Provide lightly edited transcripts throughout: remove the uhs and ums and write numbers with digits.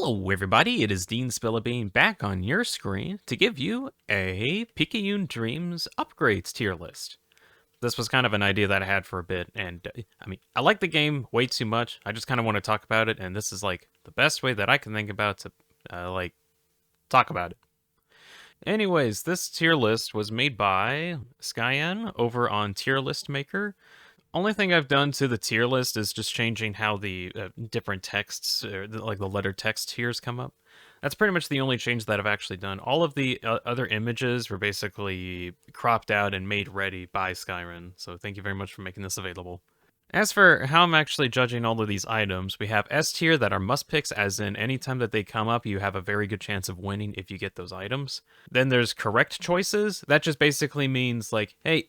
Hello everybody, it is Deanspillabean back on your screen to give you a Picayune Dreams upgrades tier list. This was kind of an idea that I had for a bit, and I like the game way too much. I just kind of want to talk about it, and this is like the best way that I can think about to talk about it. Anyways, this tier list was made by Skyen over on Tier List Maker. Only thing I've done to the tier list is just changing how the different texts, like the letter text tiers come up. That's pretty much the only change that I've actually done. All of the other images were basically cropped out and made ready by Skyen, so thank you very much for making this available. As for how I'm actually judging all of these items, we have S tier that are must picks, as in anytime that they come up, you have a very good chance of winning if you get those items. Then there's correct choices. That just basically means like, hey,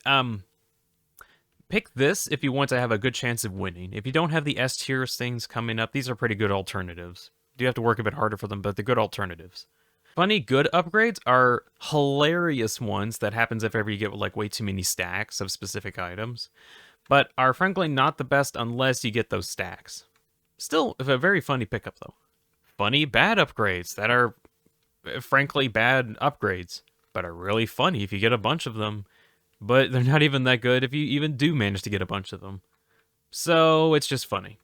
pick this if you want to have a good chance of winning. If you don't have the S tier things coming up, these are pretty good alternatives. You have to work a bit harder for them, but they're good alternatives. Funny good upgrades are hilarious ones that happens if ever you get like way too many stacks of specific items, but are frankly not the best unless you get those stacks. Still a very funny pickup though. Funny bad upgrades that are frankly bad upgrades, but are really funny if you get a bunch of them. But they're not even that good if you even do manage to get a bunch of them. So it's just funny.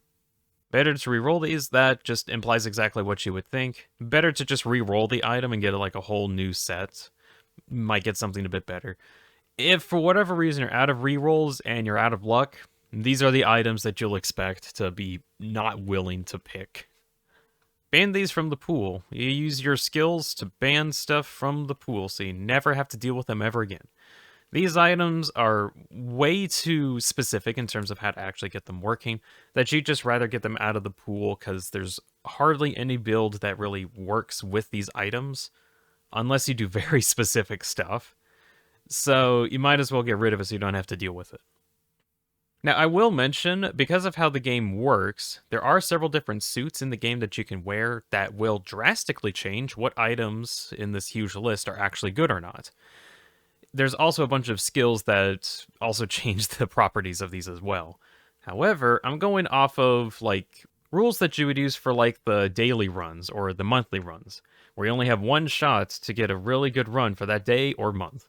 Better to reroll these, that just implies exactly what you would think. Better to just reroll the item and get like a whole new set. Might get something a bit better. If for whatever reason you're out of rerolls and you're out of luck, these are the items that you'll expect to be not willing to pick. Ban these from the pool. You use your skills to ban stuff from the pool so you never have to deal with them ever again. These items are way too specific in terms of how to actually get them working, that you'd just rather get them out of the pool because there's hardly any build that really works with these items, unless you do very specific stuff. So you might as well get rid of it so you don't have to deal with it. Now, I will mention, because of how the game works, there are several different suits in the game that you can wear that will drastically change what items in this huge list are actually good or not. There's also a bunch of skills that also change the properties of these as well. However, I'm going off of like rules that you would use for like the daily runs or the monthly runs, where you only have one shot to get a really good run for that day or month.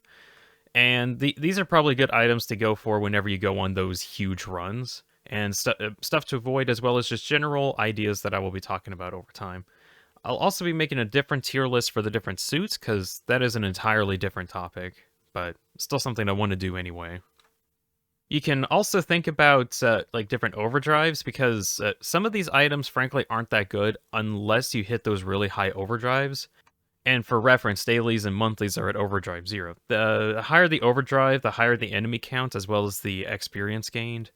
And these are probably good items to go for whenever you go on those huge runs, and stuff to avoid, as well as just general ideas that I will be talking about over time. I'll also be making a different tier list for the different suits, because that is an entirely different topic, but still something I want to do anyway. You can also think about like different overdrives, because some of these items frankly aren't that good unless you hit those really high overdrives. And for reference, dailies and monthlies are at overdrive 0. The higher the overdrive, the higher the enemy count, as well as the experience gained,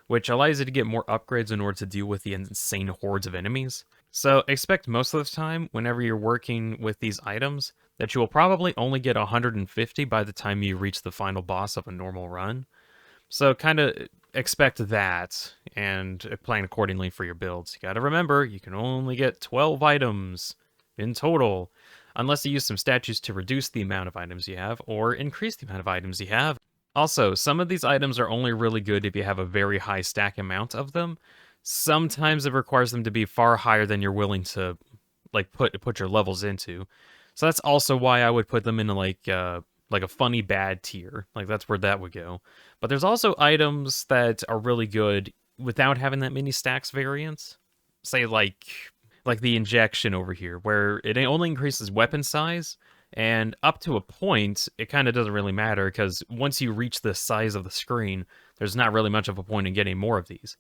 which allows you to get more upgrades in order to deal with the insane hordes of enemies. So expect most of the time, whenever you're working with these items, that you will probably only get 150 by the time you reach the final boss of a normal run. So kind of expect that, and plan accordingly for your builds. You gotta remember, you can only get 12 items in total, unless you use some statues to reduce the amount of items you have, or increase the amount of items you have. Also, some of these items are only really good if you have a very high stack amount of them. Sometimes it requires them to be far higher than you're willing to like put your levels into. So that's also why I would put them in like a funny bad tier. Like that's where that would go. But there's also items that are really good without having that many stacks variance. Say like the injection over here, where it only increases weapon size, and up to a point, it kind of doesn't really matter, because once you reach the size of the screen, there's not really much of a point in getting more of these.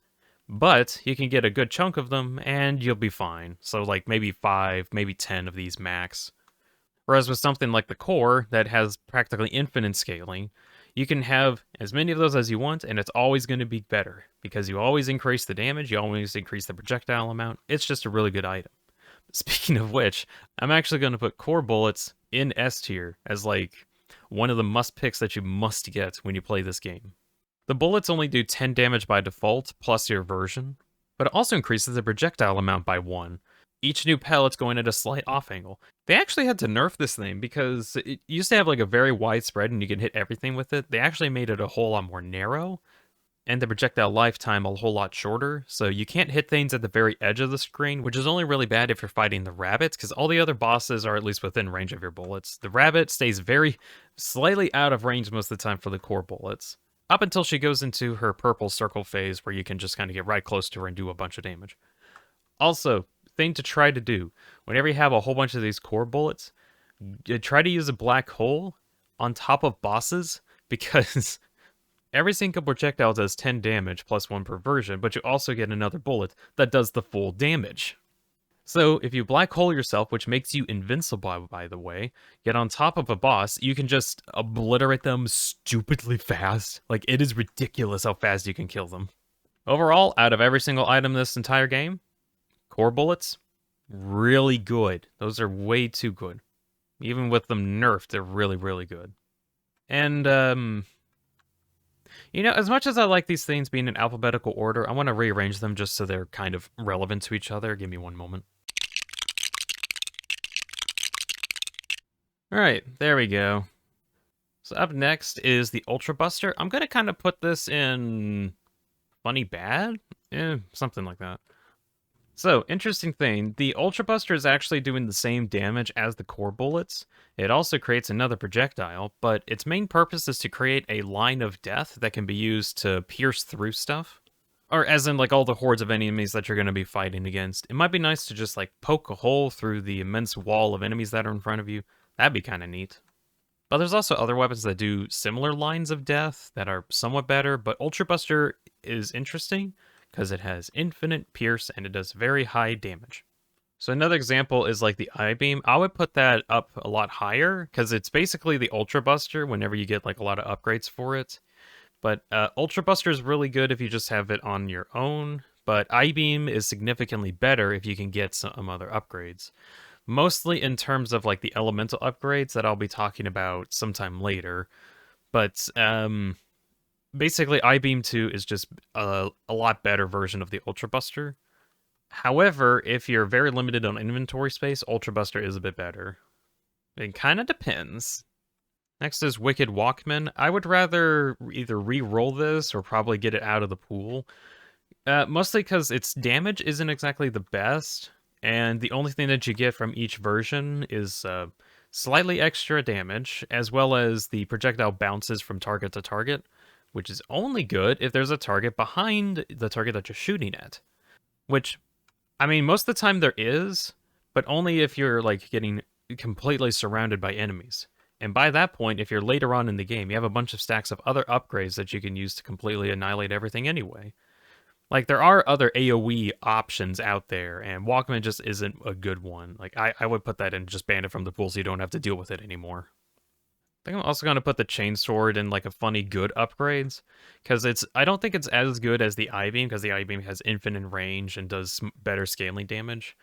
But you can get a good chunk of them, and you'll be fine. So like maybe 5, maybe 10 of these max. Whereas with something like the core, that has practically infinite scaling, you can have as many of those as you want, and it's always going to be better, because you always increase the damage, you always increase the projectile amount. It's just a really good item. Speaking of which, I'm actually going to put core bullets in S tier as like one of the must picks that you must get when you play this game. The bullets only do 10 damage by default, plus your version, but it also increases the projectile amount by 1. Each new pellet's going at a slight off angle. They actually had to nerf this thing because it used to have like a very wide spread and you can hit everything with it. They actually made it a whole lot more narrow. and the projectile lifetime a whole lot shorter, so you can't hit things at the very edge of the screen, which is only really bad if you're fighting the rabbits, because all the other bosses are at least within range of your bullets. The rabbit stays very slightly out of range most of the time for the core bullets, up until she goes into her purple circle phase, where you can just kind of get right close to her and do a bunch of damage. Also, thing to try to do, whenever you have a whole bunch of these core bullets, try to use a black hole on top of bosses, because every single projectile does 10 damage plus 1 per version, but you also get another bullet that does the full damage. So if you black hole yourself, which makes you invincible, by the way, get on top of a boss, you can just obliterate them stupidly fast. Like, it is ridiculous how fast you can kill them. Overall, out of every single item in this entire game, core bullets, really good. Those are way too good. Even with them nerfed, they're really, really good. And, you know, as much as I like these things being in alphabetical order, I want to rearrange them just so they're kind of relevant to each other. Give me one moment. All right, there we go. So up next is the Ultra Buster. I'm going to kind of put this in funny bad? Something like that. So, interesting thing, the Ultra Buster is actually doing the same damage as the core bullets. It also creates another projectile, but its main purpose is to create a line of death that can be used to pierce through stuff. Or as in, like, all the hordes of enemies that you're going to be fighting against. It might be nice to just, like, poke a hole through the immense wall of enemies that are in front of you. That'd be kind of neat. But there's also other weapons that do similar lines of death that are somewhat better, but Ultra Buster is interesting because it has infinite pierce and it does very high damage. So another example is like the I-beam. I would put that up a lot higher because it's basically the Ultra Buster whenever you get like a lot of upgrades for it. But Ultra Buster is really good if you just have it on your own, but I-beam is significantly better if you can get some other upgrades. Mostly in terms of like the elemental upgrades that I'll be talking about sometime later. But basically, I-beam 2 is just a lot better version of the Ultra Buster. However, if you're very limited on inventory space, Ultra Buster is a bit better. It kind of depends. Next is Wicked Walkman. I would rather either re-roll this or probably get it out of the pool. Mostly because its damage isn't exactly the best, and the only thing that you get from each version is slightly extra damage, as well as the projectile bounces from target to target, which is only good if there's a target behind the target that you're shooting at. Which, I mean, most of the time there is, but only if you're, like, getting completely surrounded by enemies. And by that point, if you're later on in the game, you have a bunch of stacks of other upgrades that you can use to completely annihilate everything anyway. Like, there are other AoE options out there, and Walkman just isn't a good one. Like, I would put that in, just ban it from the pool so you don't have to deal with it anymore. I think I'm also going to put the Chainsword in, like, a funny good upgrades, because I don't think it's as good as the I-beam, because the I-beam has infinite range and does better scaling damage.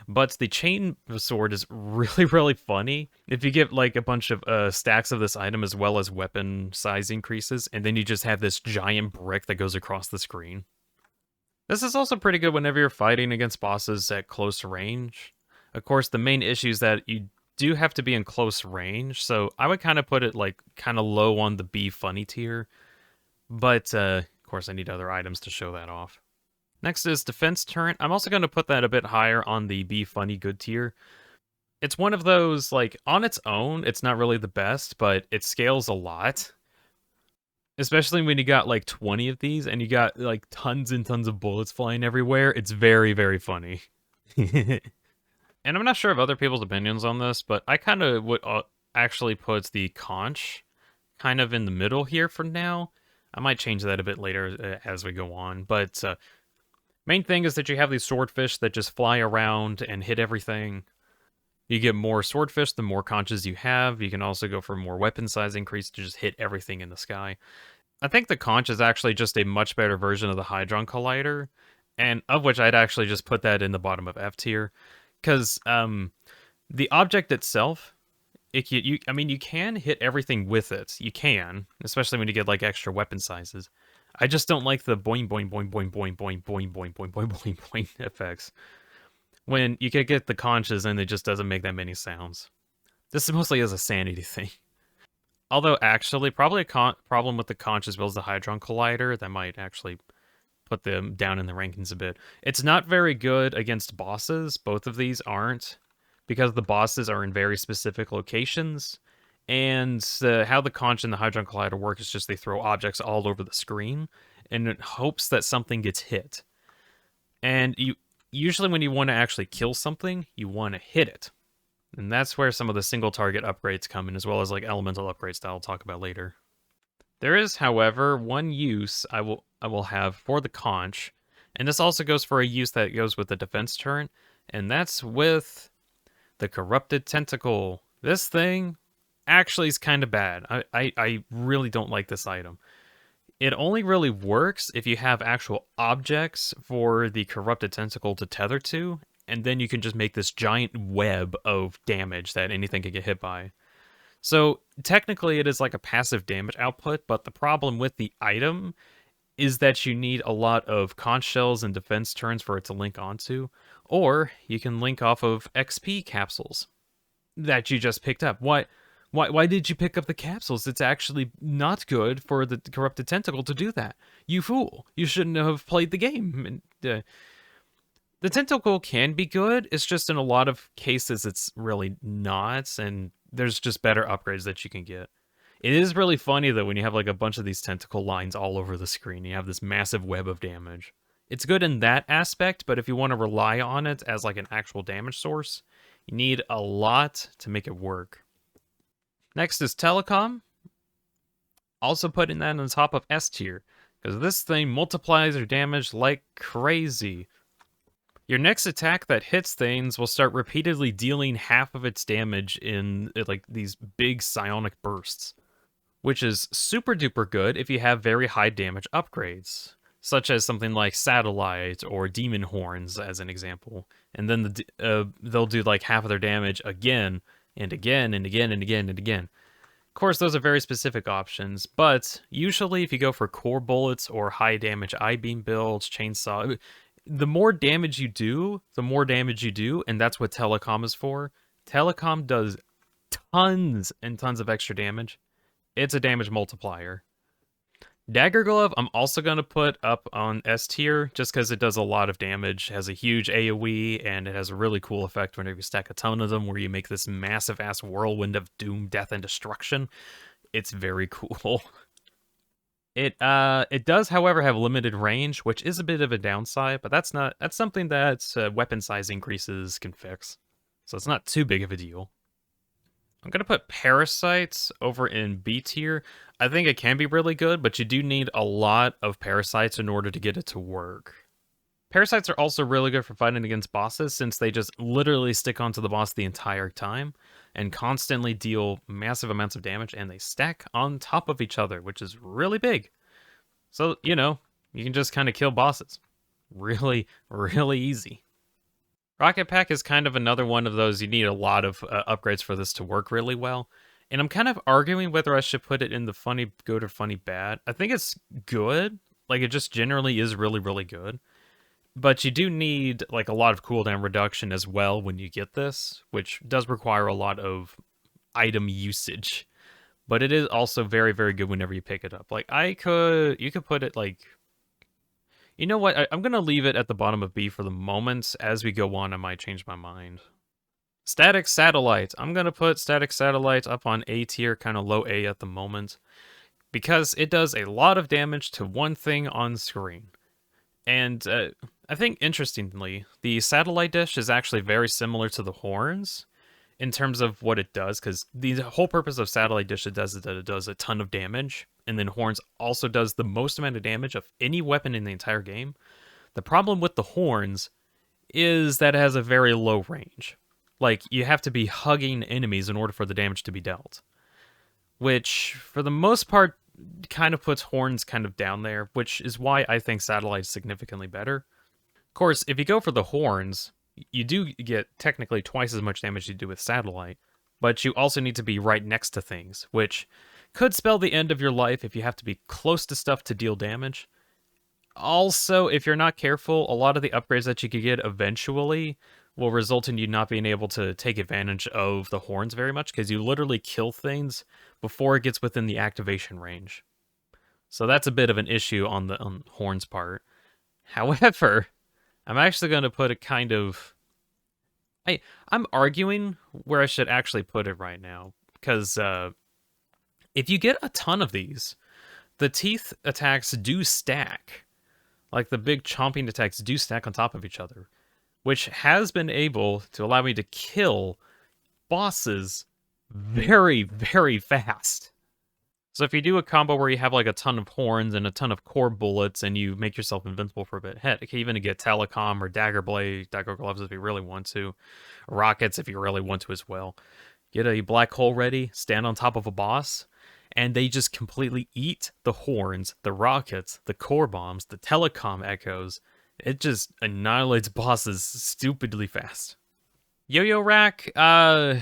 But the Chainsword is really, really funny. If you get, like, a bunch of stacks of this item as well as weapon size increases, and then you just have this giant brick that goes across the screen. This is also pretty good whenever you're fighting against bosses at close range. Of course, the main issue is that you do have to be in close range, so I would kind of put it like kind of low on the B funny tier. But, of course, I need other items to show that off. Next is Defense Turret. I'm also going to put that a bit higher on the B funny good tier. It's one of those, like, on its own, it's not really the best, but it scales a lot. Especially when you got like 20 of these and you got like tons and tons of bullets flying everywhere. It's very, very funny. And I'm not sure of other people's opinions on this, but I kind of would actually put the conch kind of in the middle here for now. I might change that a bit later as we go on. But main thing is that you have these swordfish that just fly around and hit everything. You get more swordfish, the more conches you have. You can also go for more weapon size increase to just hit everything in the sky. I think the conch is actually just a much better version of the Hydron Collider, and of which I'd actually just put that in the bottom of F tier. Because the object itself, I mean, you can hit everything with it. You can, especially when you get like extra weapon sizes. I just don't like the boing boing boing boing boing boing boing boing boing boing boing boing effects. When you can get the conches and it just doesn't make that many sounds. This is mostly as a sanity thing. Although, actually, probably a problem with the conch as well as the Hydron Collider that might actually put them down in the rankings a bit. It's not very good against bosses. Both of these aren't, because the bosses are in very specific locations. And how the conch and the Hydron Collider work is just they throw objects all over the screen in hopes that something gets hit. And you usually when you want to actually kill something, you want to hit it. And that's where some of the single target upgrades come in, as well as like elemental upgrades that I'll talk about later. There is, however, one use I will have for the conch, and this also goes for a use that goes with the defense turret, and that's with the corrupted tentacle. This thing actually is kind of bad. I really don't like this item. It only really works if you have actual objects for the corrupted tentacle to tether to, and then you can just make this giant web of damage that anything can get hit by. So technically it is like a passive damage output, but the problem with the item is that you need a lot of conch shells and defense turns for it to link onto, or you can link off of XP capsules that you just picked up. Why did you pick up the capsules? It's actually not good for the corrupted tentacle to do that. You fool. You shouldn't have played the game. The tentacle can be good. It's just in a lot of cases it's really not, and there's just better upgrades that you can get. It is really funny, though, when you have like a bunch of these tentacle lines all over the screen. You have this massive web of damage. It's good in that aspect, but if you want to rely on it as like an actual damage source, you need a lot to make it work. Next is Telecom. Also putting that on top of S tier, because this thing multiplies your damage like crazy. Your next attack that hits things will start repeatedly dealing half of its damage in like these big psionic bursts, which is super duper good if you have very high damage upgrades, such as something like Satellite or Demon Horns as an example. And then they'll do like half of their damage again and again and again and again and again. Of course, those are very specific options, but usually if you go for core bullets or high damage I-beam builds, chainsaw, the more damage you do, and that's what Telecom is for. Telecom does tons and tons of extra damage. It's a damage multiplier. Dagger Glove, I'm also going to put up on S tier, just because it does a lot of damage, has a huge AoE, and it has a really cool effect whenever you stack a ton of them, where you make this massive-ass whirlwind of doom, death, and destruction. It's very cool. It does, however, have limited range, which is a bit of a downside, but that's something that weapon size increases can fix. So it's not too big of a deal. I'm going to put Parasites over in B tier. I think it can be really good, but you do need a lot of Parasites in order to get it to work. Parasites are also really good for fighting against bosses, since they just literally stick onto the boss the entire time and constantly deal massive amounts of damage, and they stack on top of each other, which is really big. So, you know, you can just kind of kill bosses. Really, really easy. Rocket Pack is kind of another one of those, you need a lot of upgrades for this to work really well. And I'm kind of arguing whether I should put it in the funny good or funny bad. I think it's good. Like, it just generally is really, really good. But you do need like a lot of cooldown reduction as well when you get this, which does require a lot of item usage. But it is also very, very good whenever you pick it up. Like you could put it like, you know what? I'm gonna leave it at the bottom of B for the moment. As we go on, I might change my mind. Static Satellite. I'm gonna put Static Satellite up on A tier, kind of low A at the moment, because it does a lot of damage to one thing on screen. And I think, interestingly, the satellite dish is actually very similar to the horns in terms of what it does, because the whole purpose of satellite dish is that it does a ton of damage, and then horns also does the most amount of damage of any weapon in the entire game. The problem with the horns is that it has a very low range. Like, you have to be hugging enemies in order for the damage to be dealt, which, for the most part, kind of puts horns kind of down there, which is why I think satellite is significantly better. Of course, if you go for the horns, you do get technically twice as much damage you do with satellite, but you also need to be right next to things, which could spell the end of your life if you have to be close to stuff to deal damage. Also, if you're not careful, a lot of the upgrades that you could get eventually will result in you not being able to take advantage of the horns very much because you literally kill things before it gets within the activation range. So that's a bit of an issue on the horns part. However, I'm actually going to put it kind of. I'm arguing where I should actually put it right now because if you get a ton of these, the teeth attacks do stack. Like the big chomping attacks do stack on top of each other, which has been able to allow me to kill bosses very, very fast. So if you do a combo where you have like a ton of horns and a ton of core bullets and you make yourself invincible for a bit, heck, you can even get telecom or dagger blade, dagger gloves if you really want to, rockets if you really want to as well. Get a black hole ready, stand on top of a boss, and they just completely eat the horns, the rockets, the core bombs, the telecom echoes. It just annihilates bosses stupidly fast. Yo-Yo Rack, I'm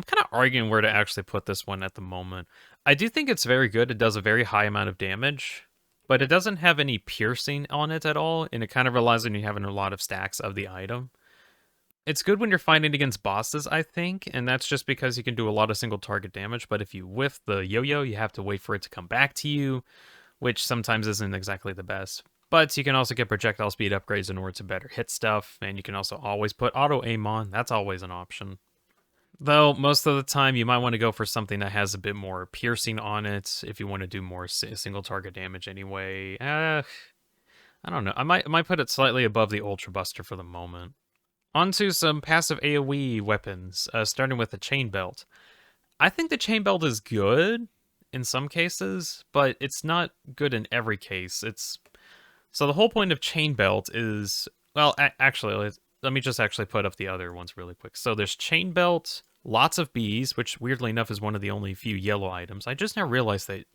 kind of arguing where to actually put this one at the moment. I do think it's very good. It does a very high amount of damage, but it doesn't have any piercing on it at all, and it kind of relies on you having a lot of stacks of the item. It's good when you're fighting against bosses, I think, and that's just because you can do a lot of single target damage, but if you whiff the yo-yo, you have to wait for it to come back to you, which sometimes isn't exactly the best. But you can also get projectile speed upgrades in order to better hit stuff, and you can also always put auto aim on. That's always an option. Though, most of the time, you might want to go for something that has a bit more piercing on it if you want to do more single target damage anyway. I don't know. I might put it slightly above the Ultra Buster for the moment. Onto some passive AoE weapons, starting with the Chain Belt. I think the Chain Belt is good in some cases, but it's not good in every case. So the whole point of Chain Belt is, well, actually, let me just actually put up the other ones really quick. So there's Chain Belt, lots of bees, which weirdly enough is one of the only few yellow items. I just now realized that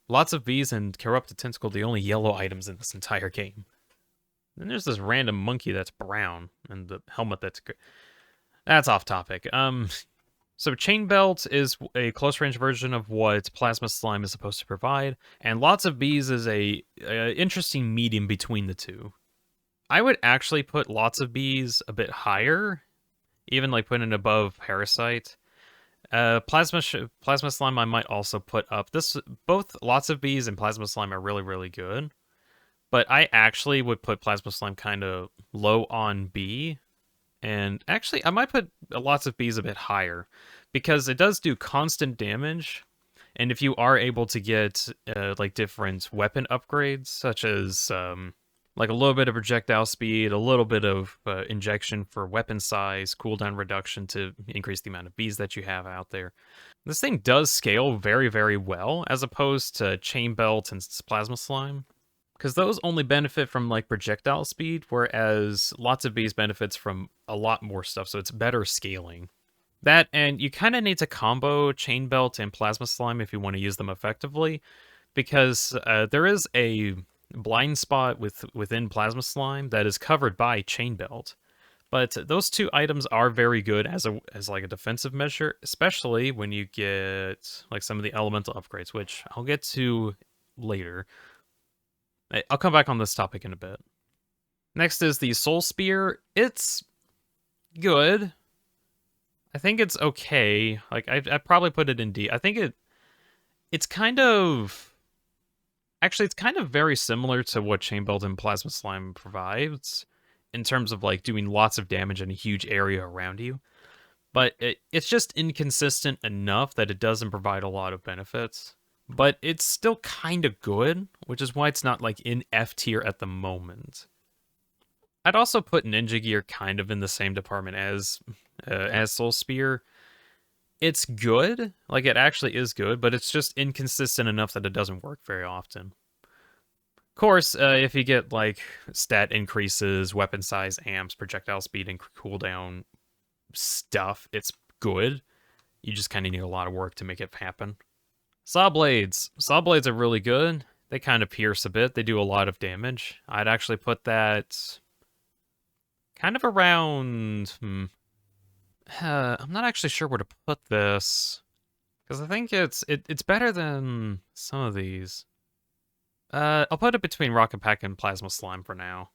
lots of bees and Corrupted Tentacle are the only yellow items in this entire game. Then there's this random monkey that's brown, and the helmet that's off topic. So Chain Belt is a close range version of what Plasma Slime is supposed to provide, and lots of bees is a interesting medium between the two. I would actually put lots of bees a bit higher, even like putting it above Parasite. Plasma Slime I might also put up. Both lots of bees and Plasma Slime are really, really good. But I actually would put Plasma Slime kind of low on B. And actually, I might put lots of bees a bit higher. Because it does do constant damage. And if you are able to get like different weapon upgrades, such as like a little bit of projectile speed, a little bit of injection for weapon size, cooldown reduction to increase the amount of bees that you have out there. This thing does scale very, very well, as opposed to Chain Belt and Plasma Slime. Because those only benefit from like projectile speed, whereas lots of bees benefits from a lot more stuff, so it's better scaling. That, and you kind of need to combo Chain Belt and Plasma Slime if you want to use them effectively, because there is a blind spot within Plasma Slime that is covered by Chain Belt. But those two items are very good as like a defensive measure, especially when you get like some of the elemental upgrades, which I'll get to later. I'll come back on this topic in a bit. Next is the Soul Spear. It's good. I think it's okay. Like I'd probably put it in D. I think it's kind of actually it's kind of very similar to what Chain Belt and Plasma Slime provides in terms of like doing lots of damage in a huge area around you. But it's just inconsistent enough that it doesn't provide a lot of benefits. But it's still kind of good, which is why it's not like in F tier at the moment. I'd also put Ninja Gear kind of in the same department as Soul Spear. It's good, like it actually is good, but it's just inconsistent enough that it doesn't work very often. Of course, if you get like stat increases, weapon size, amps, projectile speed, and cooldown stuff, it's good. You just kind of need a lot of work to make it happen. Saw blades. Saw blades are really good. They kind of pierce a bit. They do a lot of damage. I'd actually put that kind of around... I'm not actually sure where to put this. Because I think it's better than some of these. I'll put it between Rocket Pack and Plasma Slime for now.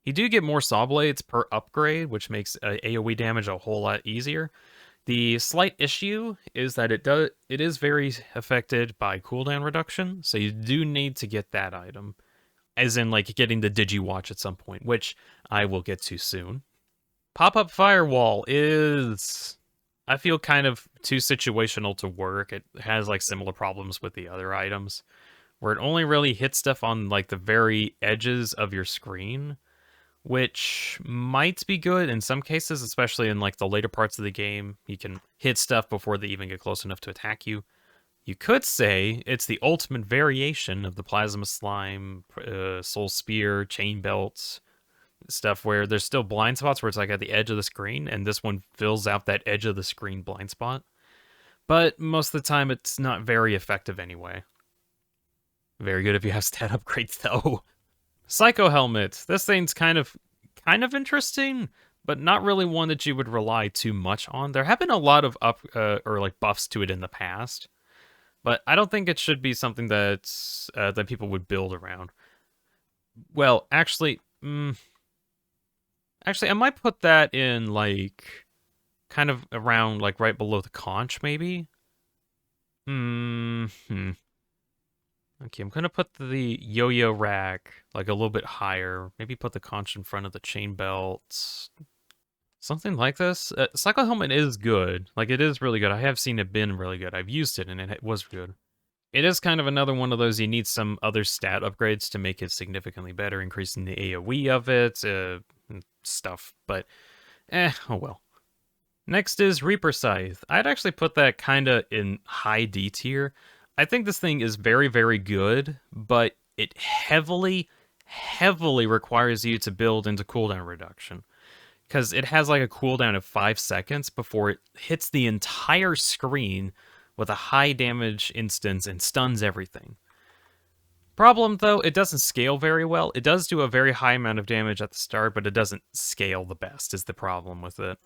You do get more saw blades per upgrade, which makes AoE damage a whole lot easier. The slight issue is that it is very affected by cooldown reduction, so you do need to get that item, as in like getting the Digi-Watch at some point, which I will get to soon. Pop-up firewall is, I feel, kind of too situational to work. It has like similar problems with the other items, where it only really hits stuff on like the very edges of your screen, which might be good in some cases, especially in like the later parts of the game. You can hit stuff before they even get close enough to attack you. You could say it's the ultimate variation of the plasma slime, soul spear, chain belts, stuff where there's still blind spots where it's like at the edge of the screen, and this one fills out that edge of the screen blind spot. But most of the time, it's not very effective anyway. Very good if you have stat upgrades, though. Psycho Helmet. This thing's kind of interesting, but not really one that you would rely too much on. There have been a lot of buffs to it in the past, but I don't think it should be something that's that people would build around. Well, actually, I might put that in like kind of around like right below the conch, maybe. Okay, I'm gonna put the yo-yo rack like a little bit higher. Maybe put the conch in front of the chain belts. Something like this. Cycle Helmet is good. Like, it is really good. I have seen it been really good. I've used it, and it was good. It is kind of another one of those, you need some other stat upgrades to make it significantly better, increasing the AoE of it, stuff. But, oh well. Next is Reaper Scythe. I'd actually put that kind of in high D tier. I think this thing is very, very good, but it heavily, heavily requires you to build into cooldown reduction. Because it has like a cooldown of 5 seconds before it hits the entire screen with a high damage instance and stuns everything. Problem, though, it doesn't scale very well. It does do a very high amount of damage at the start, but it doesn't scale the best, is the problem with it.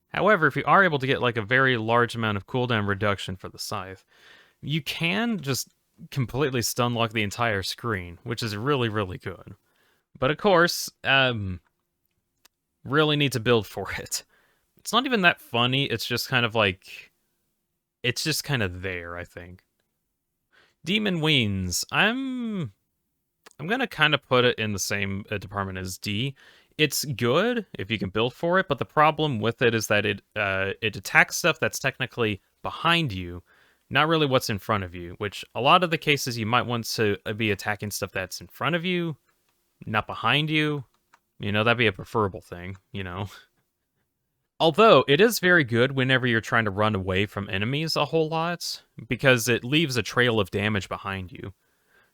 However, if you are able to get like a very large amount of cooldown reduction for the Scythe, you can just completely stun lock the entire screen, which is really, really good. But of course, really need to build for it. It's not even that funny, it's just kind of like, it's just kind of there, I think. Demon Wings. I'm gonna kind of put it in the same department as D. It's good if you can build for it, but the problem with it is that it attacks stuff that's technically behind you, not really what's in front of you, which a lot of the cases you might want to be attacking stuff that's in front of you, not behind you. You know, that'd be a preferable thing, you know. Although, it is very good whenever you're trying to run away from enemies a whole lot, because it leaves a trail of damage behind you.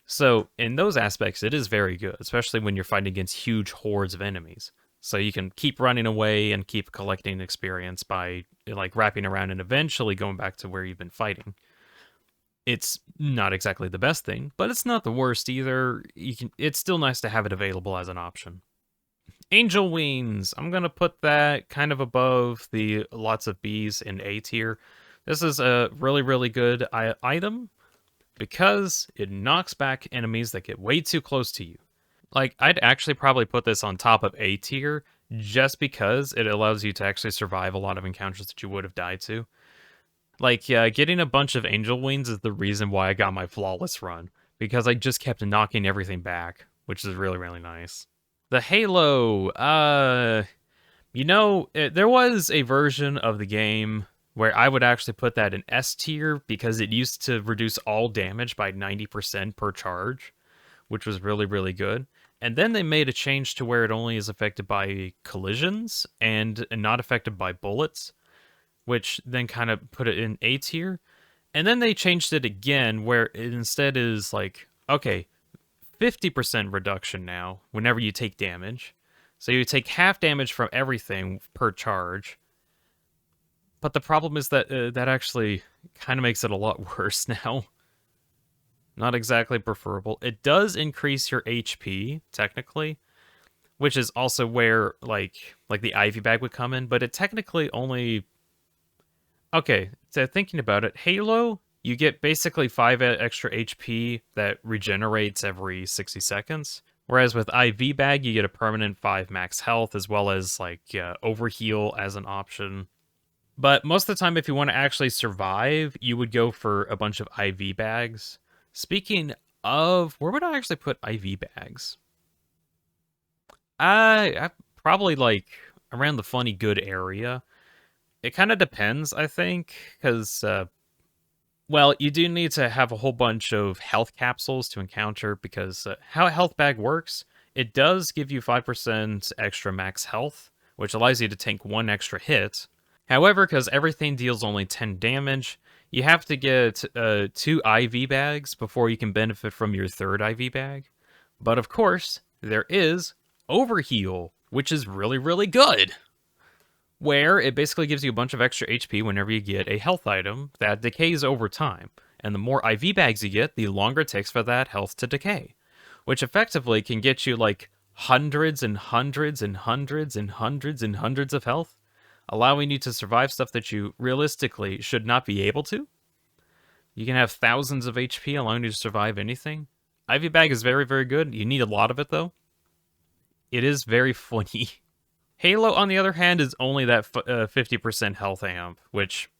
So, in those aspects, it is very good, especially when you're fighting against huge hordes of enemies. So you can keep running away and keep collecting experience by, like, wrapping around and eventually going back to where you've been fighting. It's not exactly the best thing, but it's not the worst either. It's still nice to have it available as an option. Angel Wings. I'm going to put that kind of above the lots of bees in A tier. This is a really, really good item because it knocks back enemies that get way too close to you. Like, I'd actually probably put this on top of A tier just because it allows you to actually survive a lot of encounters that you would have died to. Like, yeah, getting a bunch of Angel Wings is the reason why I got my flawless run, because I just kept knocking everything back, which is really, really nice. The Halo, you know, there was a version of the game where I would actually put that in S tier because it used to reduce all damage by 90% per charge, which was really, really good. And then they made a change to where it only is affected by collisions and not affected by bullets, which then kind of put it in A tier. And then they changed it again where it instead is like, okay, 50% reduction now whenever you take damage. So you take half damage from everything per charge. But the problem is that that actually kind of makes it a lot worse now. Not exactly preferable. It does increase your HP, technically, which is also where, like the Ivy Bag would come in, but it technically only... Okay, so thinking about it, Halo, you get basically 5 extra HP that regenerates every 60 seconds. Whereas with IV Bag, you get a permanent 5 max health, as well as, like, Overheal as an option. But most of the time, if you want to actually survive, you would go for a bunch of IV bags. Speaking of, where would I actually put IV bags? I probably, like, around the funny good area. It kind of depends, I think, because, well, you do need to have a whole bunch of health capsules to encounter, because how a health bag works, it does give you 5% extra max health, which allows you to tank 1 extra hit. However, because everything deals only 10 damage, you have to get 2 IV bags before you can benefit from your 3rd IV bag. But of course, there is Overheal, which is really, really good, where it basically gives you a bunch of extra HP whenever you get a health item that decays over time. And the more IV bags you get, the longer it takes for that health to decay, which effectively can get you like hundreds and hundreds and hundreds and hundreds and hundreds of health, allowing you to survive stuff that you realistically should not be able to. You can have thousands of HP, allowing you to survive anything. IV bag is very, very good. You need a lot of it, though. It is very funny. Halo, on the other hand, is only that 50% health amp, which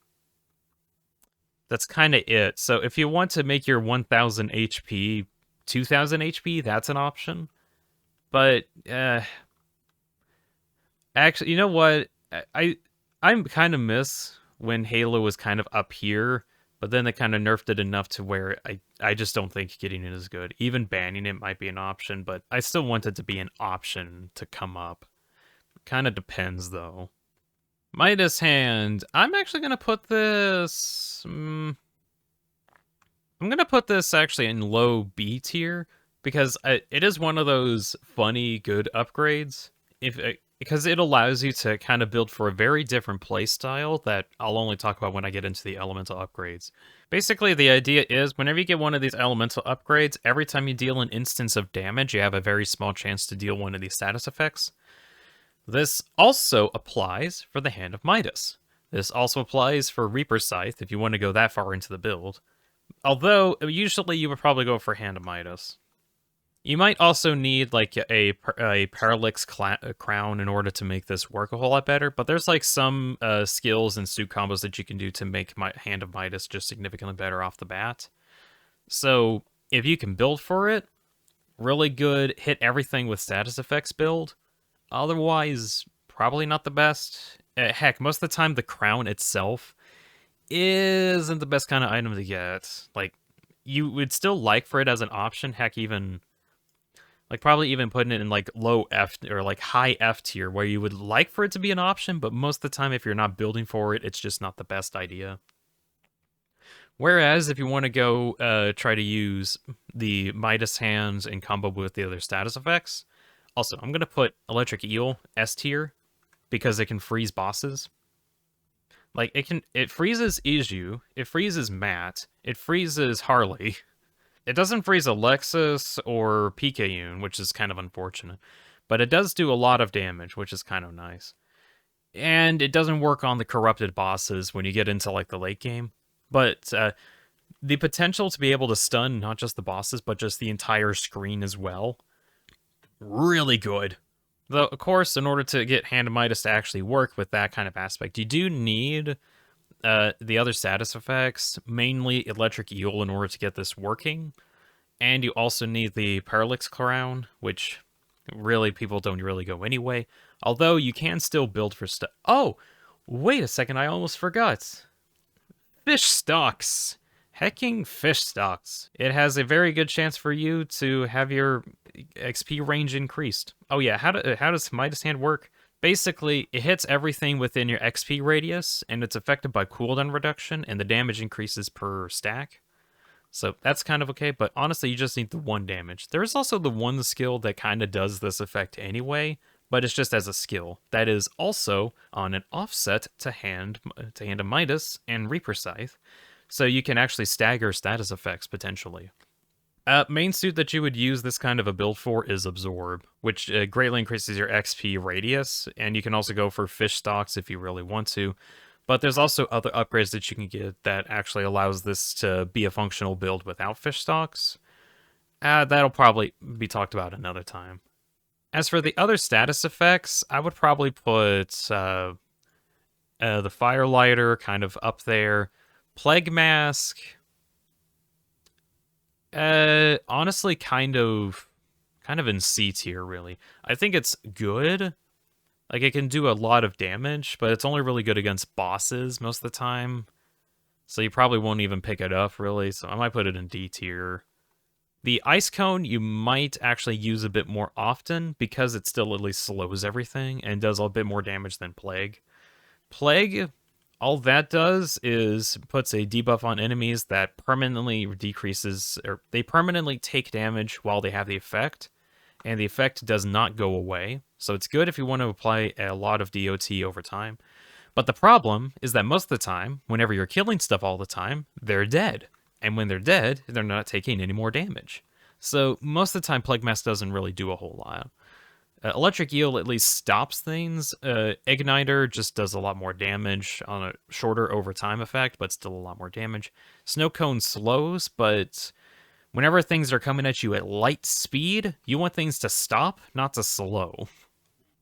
that's kind of it. So if you want to make your 1000 HP 2000 HP, that's an option. But actually, you know what? I'm kind of miss when Halo was kind of up here, but then they kind of nerfed it enough to where I just don't think getting it is good. Even banning it might be an option, but I still want it to be an option to come up. Kind of depends, though. Midas Hand. I'm actually going to put this... I'm going to put this actually in low B tier, because it is one of those funny, good upgrades. Because it allows you to kind of build for a very different playstyle that I'll only talk about when I get into the elemental upgrades. Basically, the idea is, whenever you get one of these elemental upgrades, every time you deal an instance of damage, you have a very small chance to deal one of these status effects. This also applies for the Hand of Midas. This also applies for Reaper's Scythe, if you want to go that far into the build. Although, usually you would probably go for Hand of Midas. You might also need like a Parallax Crown in order to make this work a whole lot better, but there's like some skills and suit combos that you can do to make my Hand of Midas just significantly better off the bat. So if you can build for it, really good, hit everything with status effects build. Otherwise, probably not the best. Heck, most of the time the crown itself isn't the best kind of item to get. Like, you would still like for it as an option, heck, even... like, probably even putting it in, like, low F, or, like, high F tier, where you would like for it to be an option, but most of the time, if you're not building for it, it's just not the best idea. Whereas, if you want to go try to use the Midas Hands in combo with the other status effects... Also, I'm going to put Electric Eel S tier, because it can freeze bosses. Like, it freezes Iju, it freezes Matt, it freezes Harley. It doesn't freeze Alexis or Picayune, which is kind of unfortunate. But it does do a lot of damage, which is kind of nice. And it doesn't work on the corrupted bosses when you get into, like, the late game. But the potential to be able to stun not just the bosses, but just the entire screen as well, really good. Though, of course, in order to get Hand of Midas to actually work with that kind of aspect, you do need the other status effects, mainly Electric Eel, in order to get this working. And you also need the Parallax Crown, which really people don't really go anyway. Although you can still build for stuff. Oh, wait a second, I almost forgot. Fish Stocks. Hecking Fish Stocks. It has a very good chance for you to have your XP range increased. Oh yeah, how does Midas Hand work? Basically, it hits everything within your XP radius, and it's affected by cooldown reduction, and the damage increases per stack. So that's kind of okay, but honestly, you just need the 1 damage. There is also the 1 skill that kind of does this effect anyway, but it's just as a skill. That is also on an offset to Hand of Midas and Reaper Scythe, so you can actually stagger status effects potentially. Main suit that you would use this kind of a build for is Absorb, which greatly increases your XP radius, and you can also go for Fish Stocks if you really want to. But there's also other upgrades that you can get that actually allows this to be a functional build without Fish Stocks. That'll probably be talked about another time. As for the other status effects, I would probably put the Firelighter kind of up there. Plague Mask, honestly, kind of in C tier, really. I think it's good. Like, it can do a lot of damage, but it's only really good against bosses most of the time. So you probably won't even pick it up, really. So I might put it in D tier. The Ice Cone, you might actually use a bit more often because it still at least slows everything and does a bit more damage than Plague. Plague, all that does is puts a debuff on enemies that permanently decreases, or they permanently take damage while they have the effect, and the effect does not go away. So it's good if you want to apply a lot of DOT over time. But the problem is that most of the time, whenever you're killing stuff all the time, they're dead. And when they're dead, they're not taking any more damage. So most of the time, Plague Mask doesn't really do a whole lot. Electric Eel at least stops things. Igniter just does a lot more damage on a shorter over time effect, but still a lot more damage. Snow Cone slows, but whenever things are coming at you at light speed, you want things to stop, not to slow.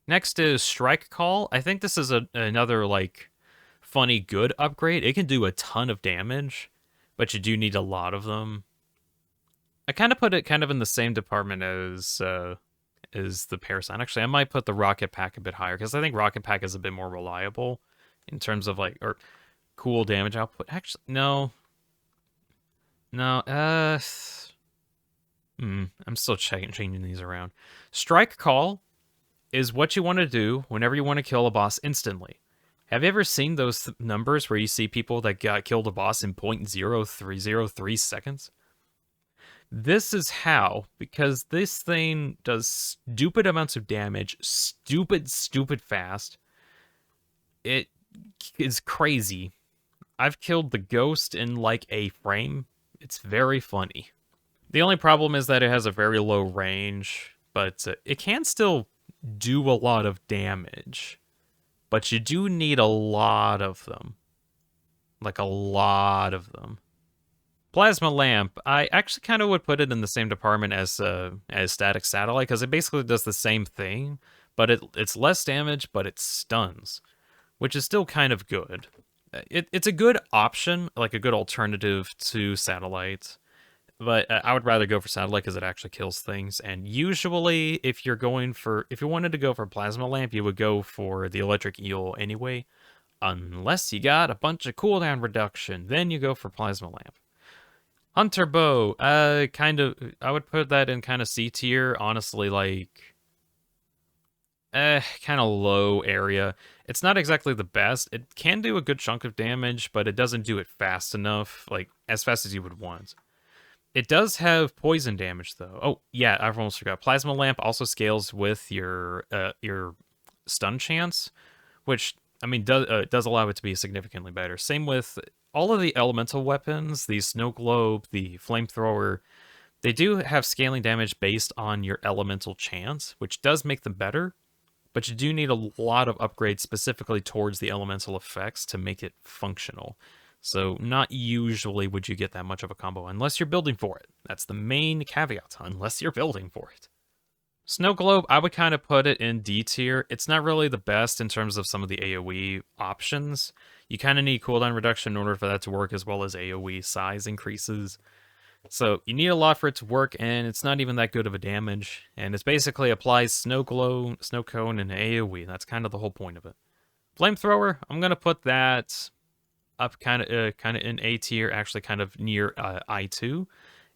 Next is Strike Call. I think this is another, like, funny good upgrade. It can do a ton of damage, but you do need a lot of them. I kind of put it kind of in the same department as the Parasite. Actually, I might put the Rocket Pack a bit higher, because I think Rocket Pack is a bit more reliable in terms of, like, or cool damage output. Actually, no. No, I'm still changing these around. Strike Call is what you want to do whenever you want to kill a boss instantly. Have you ever seen those numbers where you see people that got killed a boss in 0.0303 seconds? This is how, because this thing does stupid amounts of damage, stupid fast. It is crazy. I've killed the ghost in like a frame. It's very funny. The only problem is that it has a very low range, but it can still do a lot of damage. But you do need a lot of them. Like a lot of them. Plasma Lamp, I actually kind of would put it in the same department as Static Satellite, because it basically does the same thing, but it's less damage, but it stuns, which is still kind of good. It's a good option, like a good alternative to Satellite, but I would rather go for Satellite because it actually kills things. And usually, if you wanted to go for Plasma Lamp, you would go for the Electric Eel anyway, unless you got a bunch of cooldown reduction. Then you go for Plasma Lamp. Hunter Bow, I would put that in kind of C tier, honestly, like, kind of low area. It's not exactly the best. It can do a good chunk of damage, but it doesn't do it fast enough, like, as fast as you would want. It does have poison damage, though. Oh, yeah, I almost forgot. Plasma Lamp also scales with your stun chance, which, I mean, does allow it to be significantly better. Same with all of the elemental weapons, the Snow Globe, the Flamethrower. They do have scaling damage based on your elemental chance, which does make them better, but you do need a lot of upgrades specifically towards the elemental effects to make it functional. So not usually would you get that much of a combo unless you're building for it. That's the main caveat, unless you're building for it. Snow Globe, I would kind of put it in D tier. It's not really the best in terms of some of the AoE options. You kind of need cooldown reduction in order for that to work, as well as AoE size increases. So you need a lot for it to work, and it's not even that good of a damage. And it basically applies Snow Glow, Snow Cone, and AoE. That's kind of the whole point of it. Flamethrower, I'm going to put that up kind of in A tier, actually kind of near I2.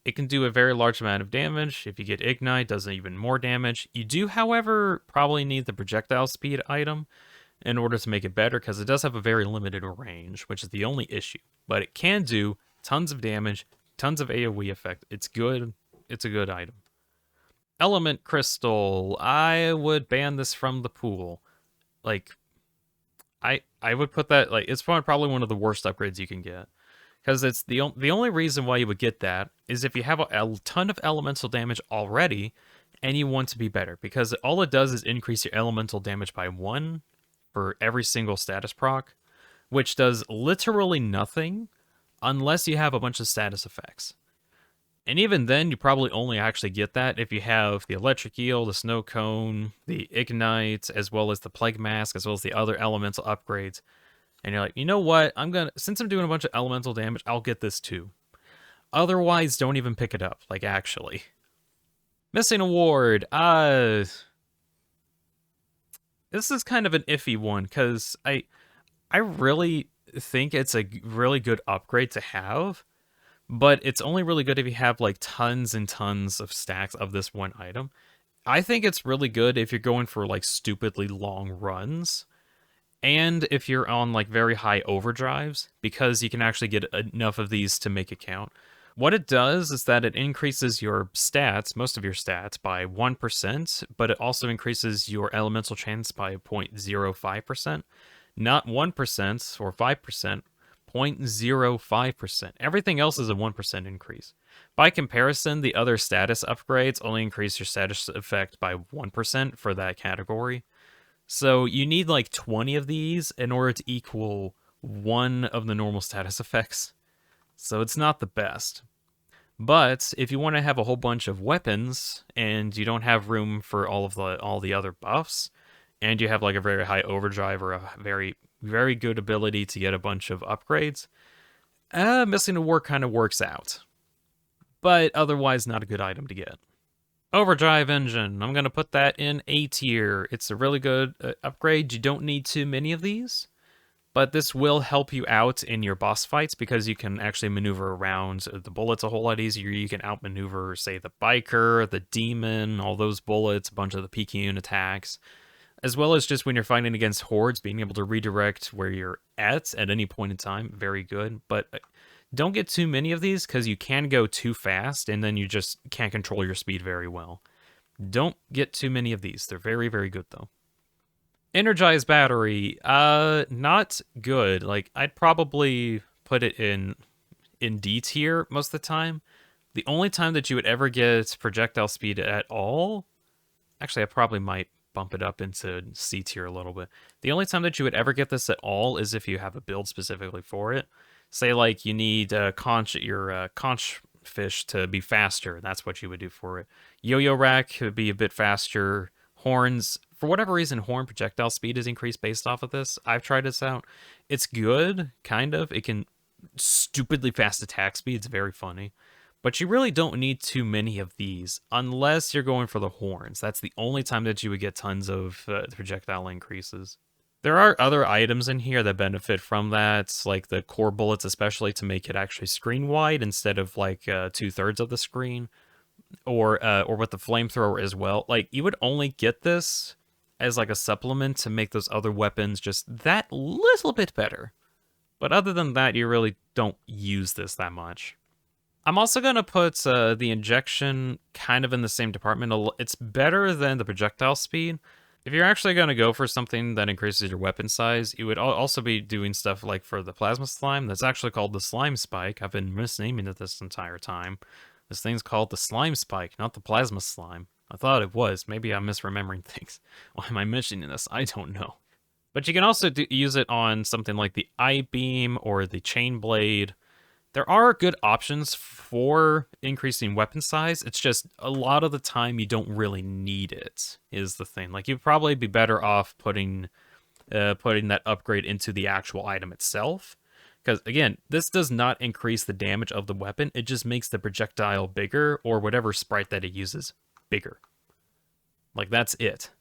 It can do a very large amount of damage. If you get Ignite, it does even more damage. You do, however, probably need the projectile speed item in order to make it better, because it does have a very limited range, which is the only issue. But it can do tons of damage, tons of AoE effect. It's good. It's a good item. Element Crystal. I would ban this from the pool. Like, I would put that, like, it's probably one of the worst upgrades you can get. Because it's the only reason why you would get that is if you have a ton of elemental damage already and you want to be better. Because all it does is increase your elemental damage by 1 for every single status proc, which does literally nothing unless you have a bunch of status effects. And even then, you probably only actually get that if you have the electric eel, the snow cone, the ignite, as well as the plague mask, as well as the other elemental upgrades. And you're like, you know what? Since I'm doing a bunch of elemental damage, I'll get this too. Otherwise, don't even pick it up. Like, actually. Missing award. This is kind of an iffy one, because I really think it's a really good upgrade to have, but it's only really good if you have like tons and tons of stacks of this one item. I think it's really good if you're going for like stupidly long runs, and if you're on like very high overdrives, because you can actually get enough of these to make it count. What it does is that it increases your stats, most of your stats, by 1%, but it also increases your elemental chance by 0.05%. Not 1% or 5%, 0.05%. Everything else is a 1% increase. By comparison, the other status upgrades only increase your status effect by 1% for that category. So you need like 20 of these in order to equal one of the normal status effects. So it's not the best. But if you want to have a whole bunch of weapons and you don't have room for all the other buffs, and you have like a very high overdrive or a very, very good ability to get a bunch of upgrades, Missing a War kind of works out. But otherwise, not a good item to get. Overdrive engine. I'm going to put that in A tier. It's a really good upgrade. You don't need too many of these, but this will help you out in your boss fights because you can actually maneuver around the bullets a whole lot easier. You can outmaneuver, say, the biker, the demon, all those bullets, a bunch of the Picayune attacks, as well as just when you're fighting against hordes, being able to redirect where you're at any point in time. Very good, but don't get too many of these because you can go too fast and then you just can't control your speed very well. Don't get too many of these. They're very, very good, though. Energized battery, not good. Like, I'd probably put it in D tier most of the time. The only time that you would ever get projectile speed at all, actually, I probably might bump it up into C tier a little bit. The only time that you would ever get this at all is if you have a build specifically for it. Say, like, you need your conch fish to be faster. That's what you would do for it. Yo-yo rack could be a bit faster. Horns, for whatever reason, horn projectile speed is increased based off of this. I've tried this out. It's good, kind of. It can stupidly fast attack speed. It's very funny. But you really don't need too many of these unless you're going for the horns. That's the only time that you would get tons of projectile increases. There are other items in here that benefit from that, like the core bullets especially, to make it actually screen wide instead of like 2/3 of the screen, or with the flamethrower as well. Like, you would only get this as like a supplement to make those other weapons just that little bit better. But other than that, you really don't use this that much. I'm also going to put the injection kind of in the same department. It's better than the projectile speed. If you're actually going to go for something that increases your weapon size, you would also be doing stuff like for the plasma slime. That's actually called the slime spike. I've been misnaming it this entire time. This thing's called the slime spike, not the plasma slime. I thought it was. Maybe I'm misremembering things. Why am I mentioning this? I don't know. But you can also use it on something like the eye beam or the chain blade. There are good options for increasing weapon size. It's just a lot of the time you don't really need it, is the thing. Like, you'd probably be better off putting that upgrade into the actual item itself. Because, again, this does not increase the damage of the weapon. It just makes the projectile bigger, or whatever sprite that it uses bigger. Like, that's it.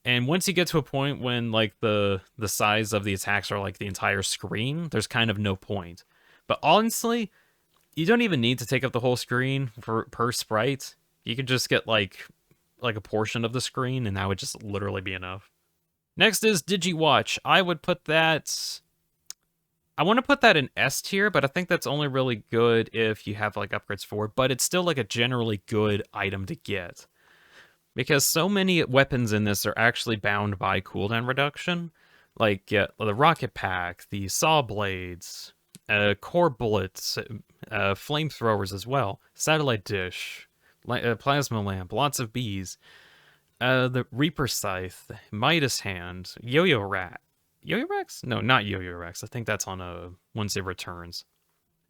And once you get to a point when, like, the size of the attacks are like the entire screen, there's kind of no point. But honestly, you don't even need to take up the whole screen per sprite. You could just get like a portion of the screen, and that would just literally be enough. Next is DigiWatch. I would put that... I want to put that in S tier, but I think that's only really good if you have like upgrades for it, but it's still like a generally good item to get. Because so many weapons in this are actually bound by cooldown reduction. Like the rocket pack, the saw blades... core bullets, flamethrowers as well, satellite dish, plasma lamp, lots of bees, the Reaper Scythe, Midas Hand, Yo-Yo Rat. Yo-Yo Rex? No, not Yo-Yo Rex. I think that's on once it returns.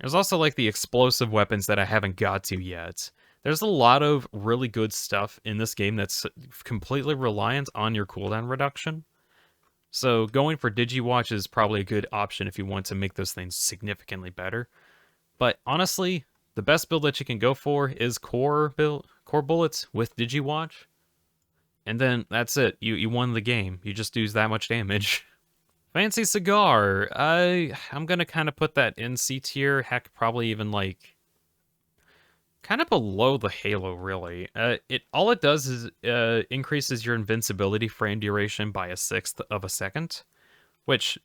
There's also like the explosive weapons that I haven't got to yet. There's a lot of really good stuff in this game that's completely reliant on your cooldown reduction. So going for Digiwatch is probably a good option if you want to make those things significantly better. But honestly, the best build that you can go for is core bullets with Digiwatch. And then that's it. You won the game. You just do that much damage. Fancy cigar. I'm gonna kind of put that in C tier. Heck, probably even like kind of below the Halo, really. All it does is increases your invincibility frame duration by 1/6 of a second, which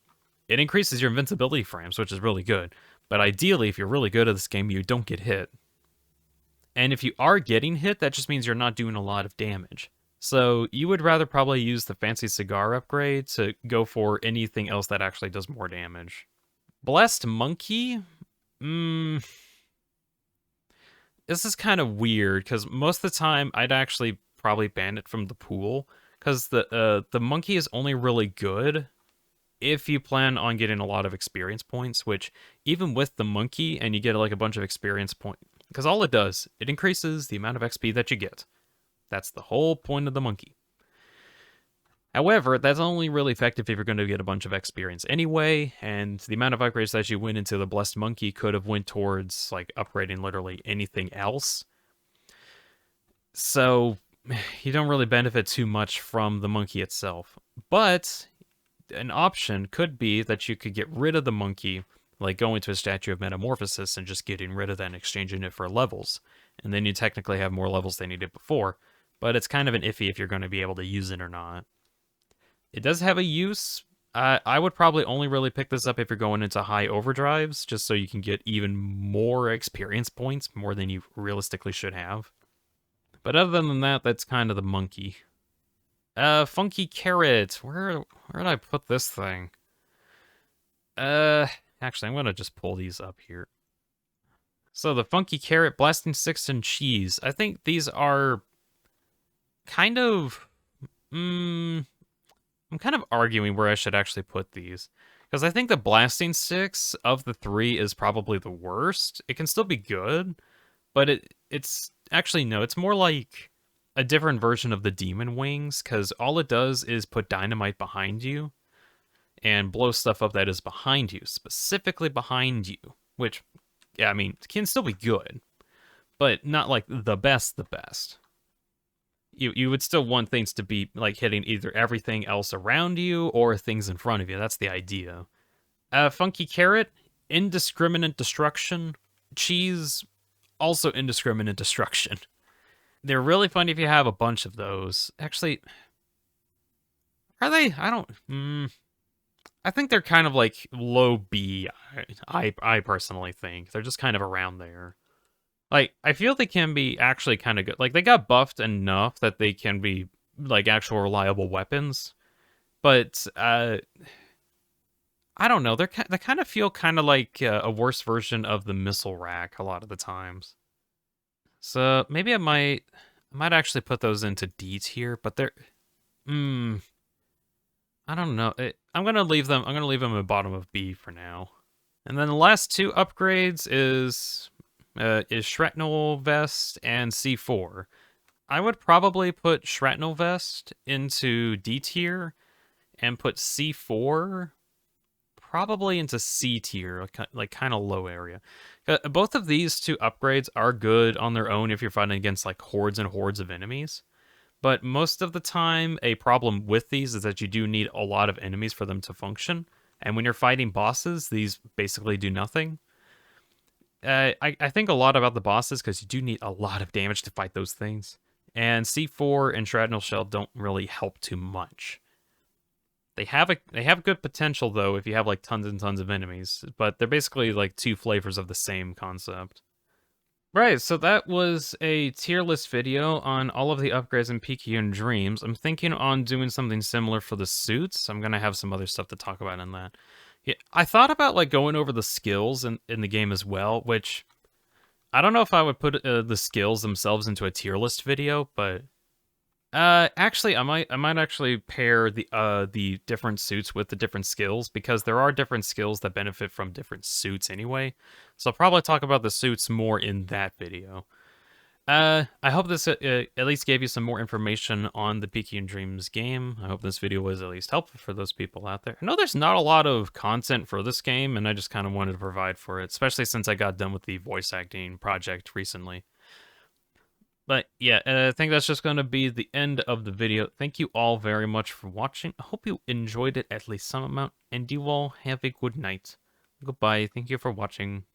it increases your invincibility frames, which is really good. But ideally, if you're really good at this game, you don't get hit. And if you are getting hit, that just means you're not doing a lot of damage. So you would rather probably use the Fancy Cigar upgrade to go for anything else that actually does more damage. Blessed Monkey? This is kind of weird, because most of the time, I'd actually probably ban it from the pool, because the monkey is only really good if you plan on getting a lot of experience points, which even with the monkey and you get like a bunch of experience points, because all it does, it increases the amount of XP that you get. That's the whole point of the monkey. However, that's only really effective if you're going to get a bunch of experience anyway, and the amount of upgrades that you win into the Blessed Monkey could have went towards like upgrading literally anything else. So you don't really benefit too much from the monkey itself. But an option could be that you could get rid of the monkey, like going to a Statue of Metamorphosis and just getting rid of that and exchanging it for levels. And then you technically have more levels than you did before. But it's kind of an iffy if you're going to be able to use it or not. It does have a use. I would probably only really pick this up if you're going into high overdrives, just so you can get even more experience points, more than you realistically should have. But other than that, that's kind of the monkey. Funky Carrot. Where did I put this thing? Actually, I'm going to just pull these up here. So the Funky Carrot, Blasting Six, and Cheese. I think these are kind of... I'm kind of arguing where I should actually put these. Because I think the Blasting Six of the three is probably the worst. It can still be good, but it's... Actually, no, it's more like a different version of the Demon Wings, because all it does is put dynamite behind you and blow stuff up that is behind you, specifically behind you. Which, yeah, I mean, can still be good, but not like the best. You would still want things to be like hitting either everything else around you or things in front of you. That's the idea. Funky Carrot, indiscriminate destruction. Cheese, also indiscriminate destruction. They're really fun if you have a bunch of those. Actually, are they? I don't... I think they're kind of like low B, I personally think. They're just kind of around there. Like, I feel they can be actually kind of good. Like, they got buffed enough that they can be, like, actual reliable weapons. But, I don't know. They kind of feel kind of like a worse version of the missile rack a lot of the times. So, maybe I might actually put those into D tier, but they're... I don't know. I'm gonna leave them at the bottom of B for now. And then the last two upgrades is Shrapnel Vest and C4. I would probably put Shrapnel Vest into D tier and put C4 probably into C tier, like kind of low area. Both of these two upgrades are good on their own if you're fighting against like hordes and hordes of enemies. But most of the time, a problem with these is that you do need a lot of enemies for them to function. And when you're fighting bosses, these basically do nothing. I think a lot about the bosses because you do need a lot of damage to fight those things. And C4 and Shrapnel Shell don't really help too much. They have good potential, though, if you have like tons and tons of enemies. But they're basically like two flavors of the same concept. Right, so that was a tier list video on all of the upgrades in Picayune Dreams. I'm thinking on doing something similar for the suits. I'm going to have some other stuff to talk about in that. Yeah, I thought about like going over the skills in the game as well, which I don't know if I would put the skills themselves into a tier list video, but Actually, I might actually pair the different suits with the different skills because there are different skills that benefit from different suits anyway. So I'll probably talk about the suits more in that video. I hope this at least gave you some more information on the Picayune Dreams game. I hope this video was at least helpful for those people out there. I know there's not a lot of content for this game, and I just kind of wanted to provide for it, especially since I got done with the voice acting project recently. But yeah, I think that's just going to be the end of the video. Thank you all very much for watching. I hope you enjoyed it at least some amount, and you all have a good night. Goodbye. Thank you for watching.